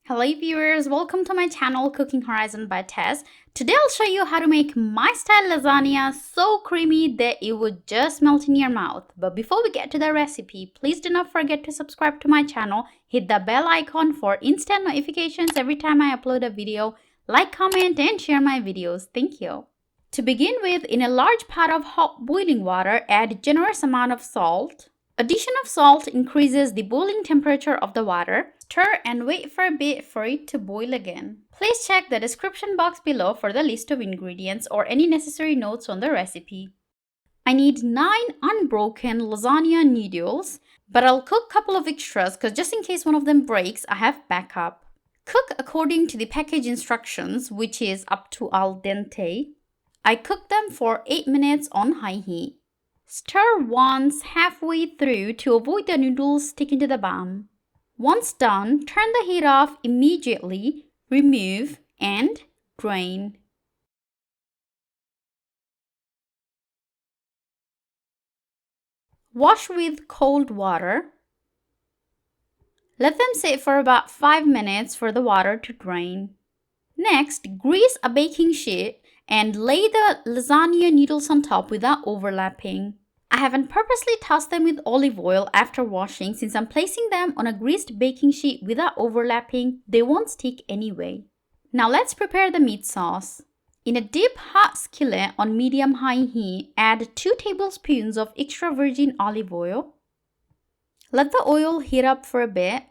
Hello viewers, welcome to my channel Cooking Horizon by Tess. Today I'll show you how to make my style lasagna so creamy that it would just melt in your mouth. But before we get to the recipe, please do not forget to subscribe to my channel, hit the bell icon for instant notifications every time I upload a video, like, comment and share my videos. Thank you. To begin with, in a large pot of hot boiling water, add a generous amount of salt. Addition of salt increases the boiling temperature of the water. Stir and wait for a bit for it to boil again. Please check the description box below for the list of ingredients or any necessary notes on the recipe. I need 9 unbroken lasagna noodles, but I'll cook a couple of extras because just in case one of them breaks, I have backup. Cook according to the package instructions, which is up to al dente. I cook them for 8 minutes on high heat. Stir once halfway through to avoid the noodles sticking to the bottom. Once done, turn the heat off immediately, remove and drain. Wash with cold water. Let them sit for about 5 minutes for the water to drain. Next, grease a baking sheet and lay the lasagna noodles on top without overlapping. I haven't purposely tossed them with olive oil after washing since I'm placing them on a greased baking sheet without overlapping. They won't stick anyway. Now let's prepare the meat sauce. In a deep hot skillet on medium-high heat, add 2 tablespoons of extra virgin olive oil. Let the oil heat up for a bit.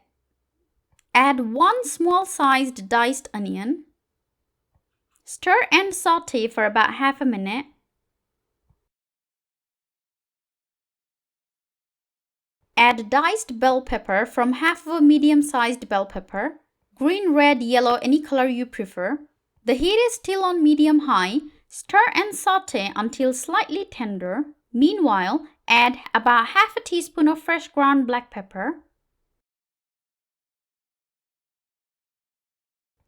Add 1 small-sized diced onion. Stir and saute for about half a minute. Add diced bell pepper from half of a medium-sized bell pepper. Green, red, yellow, any color you prefer. The heat is still on medium-high. Stir and saute until slightly tender. Meanwhile, add about half a teaspoon of fresh ground black pepper,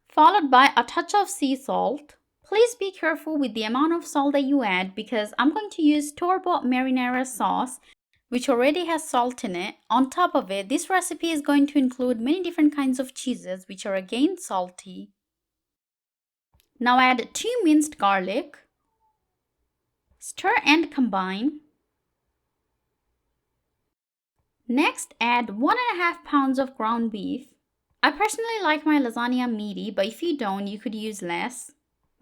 followed by a touch of sea salt. Please be careful with the amount of salt that you add because I'm going to use store-bought marinara sauce, which already has salt in it. On top of it, this recipe is going to include many different kinds of cheeses, which are again salty. Now add 2 minced garlic. Stir and combine. Next, add 1.5 pounds of ground beef. I personally like my lasagna meaty, but if you don't, you could use less.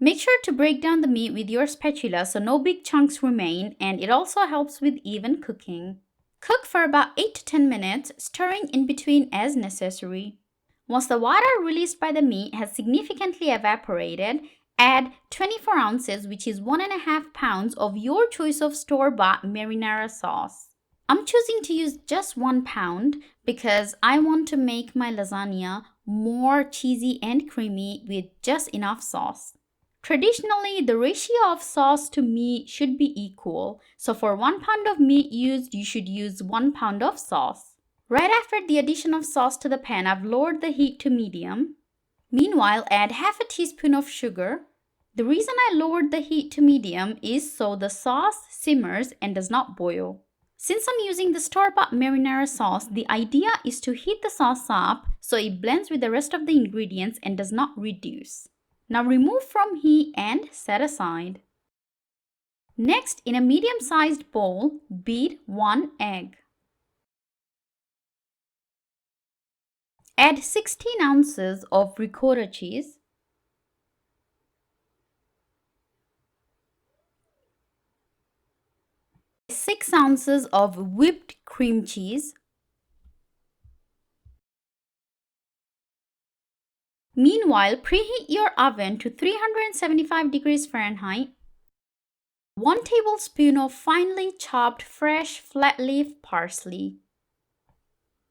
Make sure to break down the meat with your spatula so no big chunks remain, and it also helps with even cooking. Cook for about 8 to 10 minutes, stirring in between as necessary. Once the water released by the meat has significantly evaporated, add 24 ounces, which is 1.5 pounds of your choice of store-bought marinara sauce. I'm choosing to use just 1 pound because I want to make my lasagna more cheesy and creamy with just enough sauce. Traditionally, the ratio of sauce to meat should be equal, so for 1 pound of meat used, you should use 1 pound of sauce. Right after the addition of sauce to the pan, I've lowered the heat to medium. Meanwhile, add half a teaspoon of sugar. The reason I lowered the heat to medium is so the sauce simmers and does not boil. Since I'm using the store-bought marinara sauce, the idea is to heat the sauce up so it blends with the rest of the ingredients and does not reduce. Now remove from heat and set aside. Next, in a medium-sized bowl, beat 1 egg. Add 16 ounces of ricotta cheese. Six ounces of whipped cream cheese. Meanwhile, preheat your oven to 375 degrees Fahrenheit. 1 tablespoon of finely chopped fresh flat leaf parsley.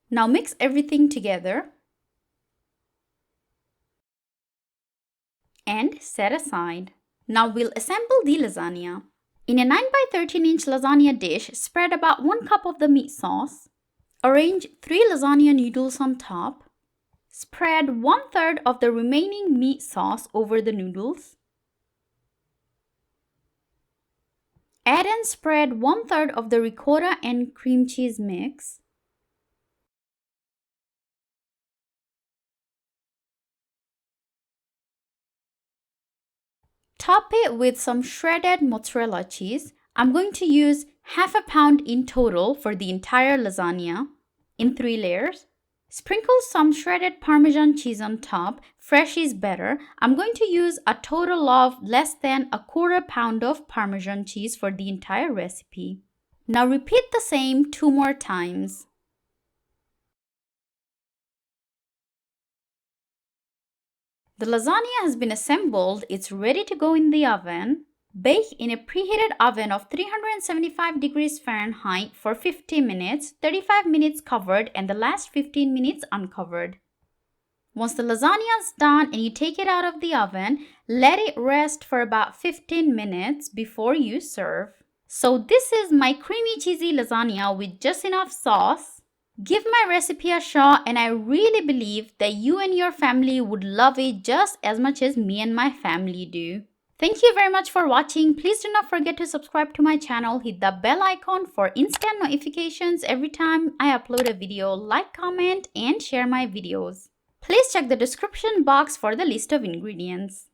Now mix everything together and set aside. Now we'll assemble the lasagna. In a 9 by 13 inch lasagna dish, spread about 1 cup of the meat sauce. Arrange 3 lasagna noodles on top. Spread 1/3 of the remaining meat sauce over the noodles. Add and spread 1/3 of the ricotta and cream cheese mix. Top it with some shredded mozzarella cheese. I'm going to use half a pound in total for the entire lasagna in 3 layers. Sprinkle some shredded Parmesan cheese on top. Fresh is better. I'm going to use a total of less than a quarter pound of Parmesan cheese for the entire recipe. Now repeat the same 2 more times. The lasagna has been assembled. It's ready to go in the oven. Bake in a preheated oven of 375 degrees Fahrenheit for 50 minutes, 35 minutes covered and the last 15 minutes uncovered. Once the lasagna is done and you take it out of the oven, let it rest for about 15 minutes before you serve. So this is my creamy cheesy lasagna with just enough sauce. Give my recipe a shot and I really believe that you and your family would love it just as much as me and my family do. Thank you very much for watching. Please do not forget to subscribe to my channel. Hit the bell icon for instant notifications every time I upload a video. Like, comment and share my videos. Please check the description box for the list of ingredients.